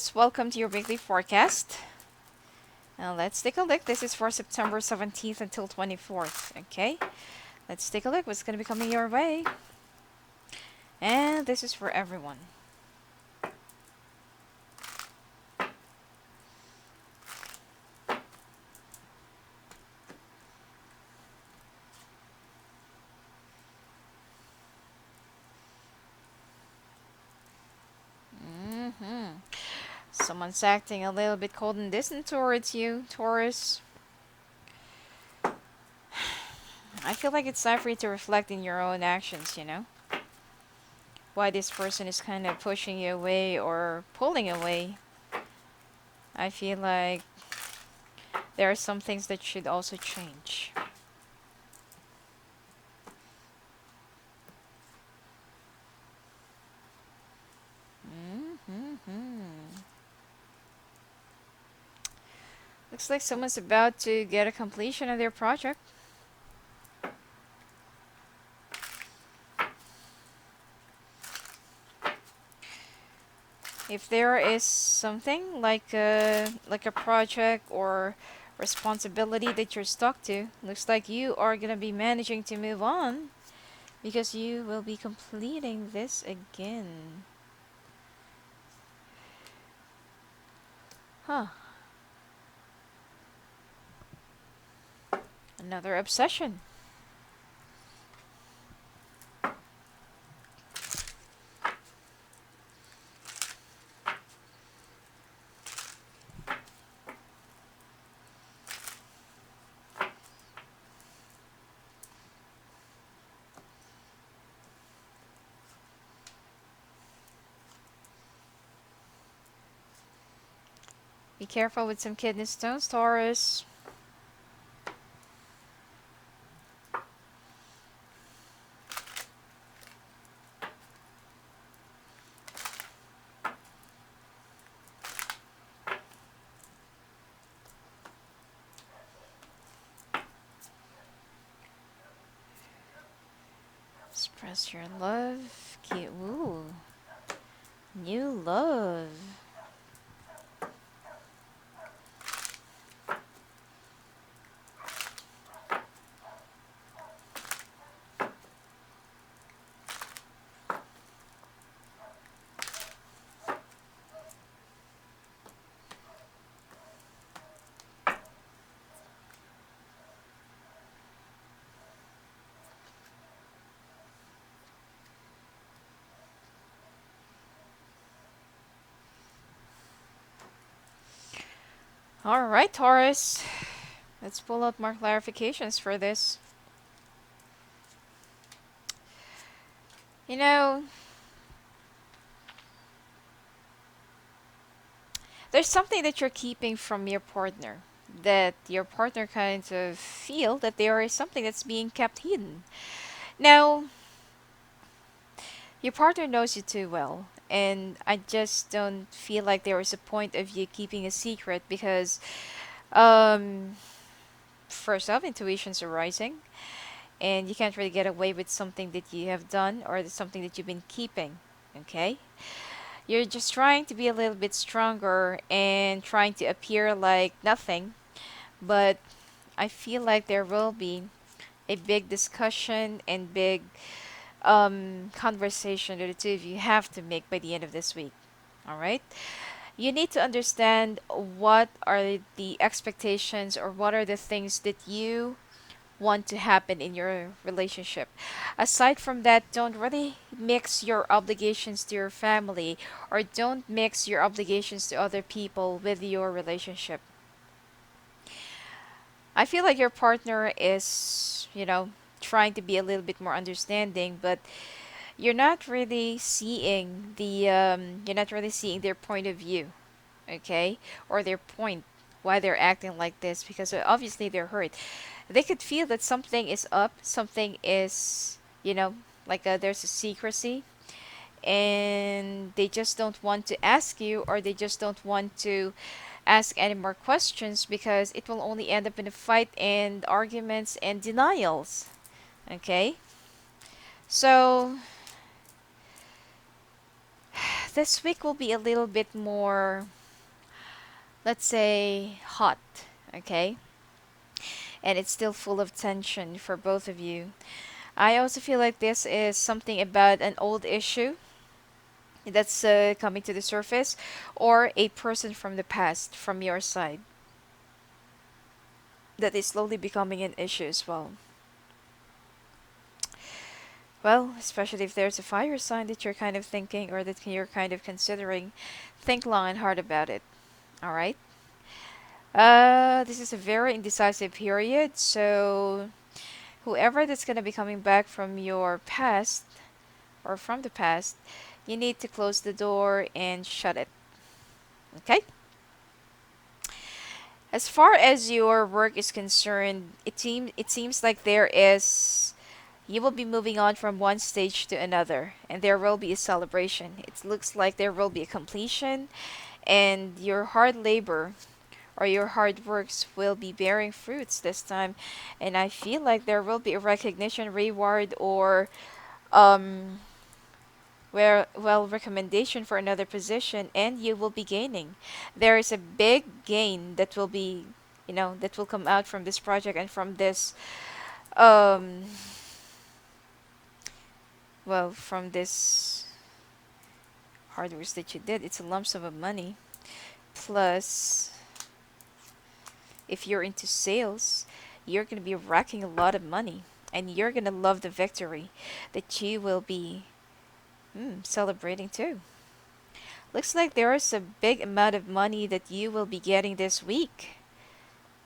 Taurus, welcome to your weekly forecast. Now let's take a look. This is for September 17th until 24th. Okay, let's take a look what's going to be coming your way. And this is for everyone. Someone's acting a little bit cold and distant towards you, Taurus. I feel like it's time for you to reflect in your own actions, you know? Why this person is kind of pushing you away or pulling away. I feel like there are some things that should also change. Looks like someone's about to get a completion of their project. If there is something like a project or responsibility that you're stuck to, looks like you are gonna be managing to move on because you will be completing this again. Huh. Another obsession. Be careful with some kidney stones, Taurus. Express your love. Ooh. New love. Alright, Taurus. Let's pull out more clarifications for this. You know, there's something that you're keeping from your partner. That your partner kind of feel that there is something that's being kept hidden. Now, your partner knows you too well. And I just don't feel like there is a point of you keeping a secret because, um, first off, intuition's arising. And you can't really get away with something that you have done or something that you've been keeping. Okay? You're just trying to be a little bit stronger and trying to appear like nothing. But I feel like there will be a big discussion and big conversation that the two of you have to make by the end of this week. All right? You need to understand what are the expectations or what are the things that you want to happen in your relationship. Aside from that, don't really mix your obligations to your family or don't mix your obligations to other people with your relationship. I feel like your partner is, trying to be a little bit more understanding, but you're not really seeing their point of view, okay? Or their point why they're acting like this because obviously they're hurt. They could feel that something is up, something is, there's a secrecy, and they just don't want to ask you or they just don't want to ask any more questions because it will only end up in a fight and arguments and denials. Okay? So, this week will be a little bit more let's say, hot, okay? And it's still full of tension for both of you. I also feel like this is something about an old issue that's coming to the surface, or a person from the past from your side that is slowly becoming an issue as well. Well, especially if there's a fire sign that you're kind of thinking or that you're kind of considering, think long and hard about it. All right? This is a very indecisive period, so whoever that's going to be coming back from your past or from the past, you need to close the door and shut it. Okay? As far as your work is concerned, it seems like there is you will be moving on from one stage to another, and there will be a celebration. It looks like there will be a completion, and your hard labor or your hard works will be bearing fruits this time. And I feel like there will be a recognition, reward, or um, recommendation for another position, and you will be gaining. There is a big gain that will be, that will come out from this project and from this um from this hard work that you did. It's a lump sum of money. Plus, if you're into sales, you're going to be racking a lot of money, and you're going to love the victory that you will be celebrating too. Looks like there is a big amount of money that you will be getting this week,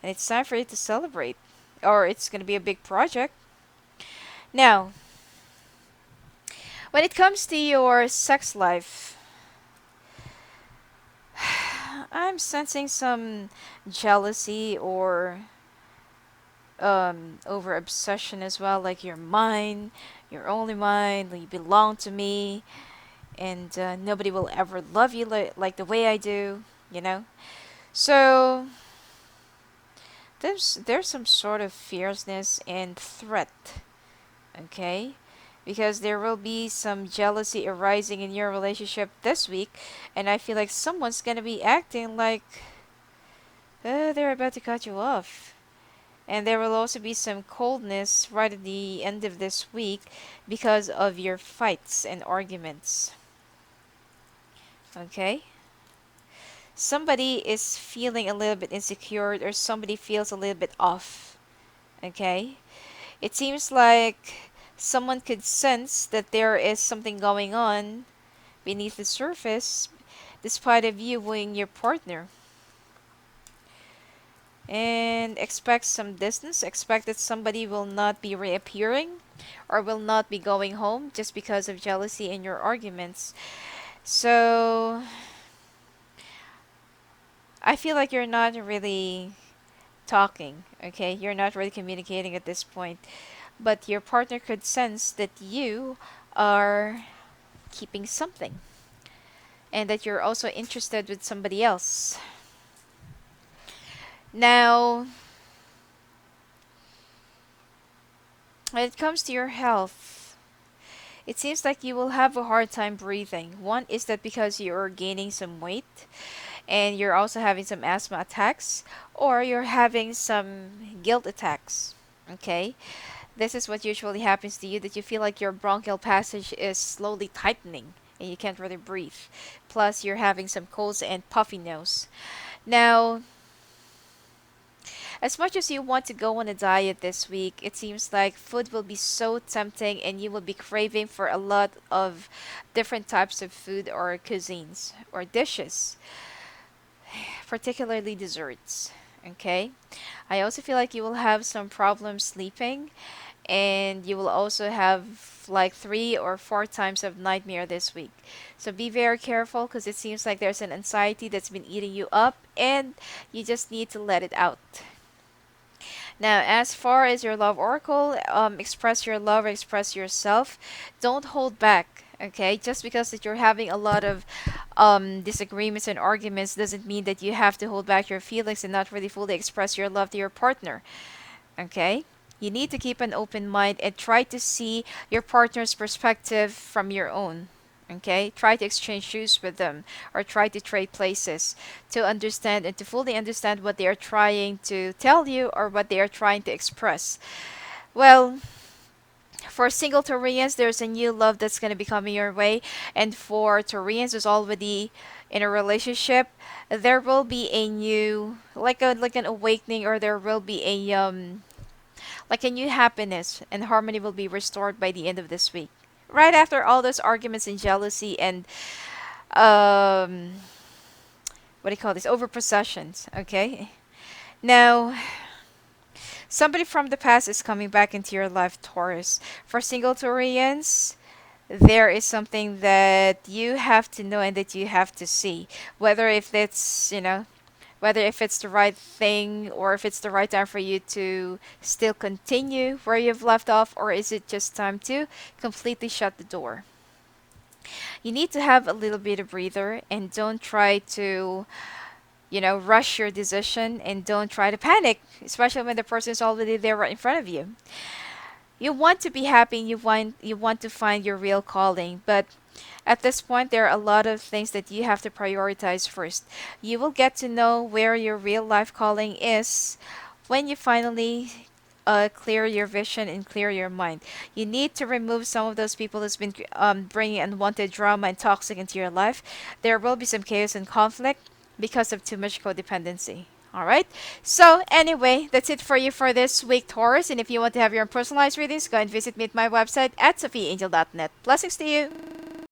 and it's time for you to celebrate. Or it's going to be a big project. Now, when it comes to your sex life, I'm sensing some jealousy or over obsession as well. Like, you're mine, you're only mine, you belong to me, and nobody will ever love you like the way I do, you know? So, there's some sort of fierceness and threat, okay? Because there will be some jealousy arising in your relationship this week, and I feel like someone's gonna be acting like they're about to cut you off. And there will also be some coldness right at the end of this week because of your fights and arguments. Okay? Somebody is feeling a little bit insecure, or somebody feels a little bit off. Okay? It seems like someone could sense that there is something going on beneath the surface despite of you wooing your partner. And expect some distance. Expect that somebody will not be reappearing or will not be going home just because of jealousy in your arguments. So, I feel like you're not really talking, okay? You're not really communicating at this point. But your partner could sense that you are keeping something and that you're also interested with somebody else. Now, when it comes to your health, it seems like you will have a hard time breathing. One is that because you're gaining some weight and you're also having some asthma attacks, or you're having some guilt attacks. Okay? This is what usually happens to you, that you feel like your bronchial passage is slowly tightening and you can't really breathe. Plus, you're having some colds and puffy nose. Now, as much as you want to go on a diet this week, it seems like food will be so tempting and you will be craving for a lot of different types of food or cuisines or dishes, particularly desserts. Okay? I also feel like you will have some problems sleeping, and you will also have like 3 or 4 times of nightmare this week. So be very careful, because it seems like there's an anxiety that's been eating you up and you just need to let it out. Now, as far as your love oracle, express your love, express yourself. Don't hold back. Okay, just because that you're having a lot of disagreements and arguments doesn't mean that you have to hold back your feelings and not really fully express your love to your partner. Okay, you need to keep an open mind and try to see your partner's perspective from your own. Okay, try to exchange shoes with them, or try to trade places to understand and to fully understand what they are trying to tell you or what they are trying to express. Well, for single Taurians, there's a new love that's going to be coming your way. And for Taurians who's already in a relationship, there will be a new, like an awakening, or there will be a like a new happiness and harmony will be restored by the end of this week. Right after all those arguments and jealousy and um what do you call this? Over possessions, okay? Now, somebody from the past is coming back into your life, Taurus. For single Taurians, there is something that you have to know and that you have to see. Whether if it's, whether if it's the right thing or if it's the right time for you to still continue where you've left off, or is it just time to completely shut the door. You need to have a little bit of breather and don't try to rush your decision, and don't try to panic, especially when the person is already there right in front of you. You want to be happy, and you want to find your real calling, but at this point there are a lot of things that you have to prioritize first. You will get to know where your real life calling is when you finally clear your vision and clear your mind. You need to remove some of those people who's been bringing unwanted drama and toxic into your life. There will be some chaos and conflict because of too much codependency. All right. So anyway, that's it for you for this week, Taurus. And if you want to have your own personalized readings, go and visit me at my website at sophiaangel.net. Blessings to you.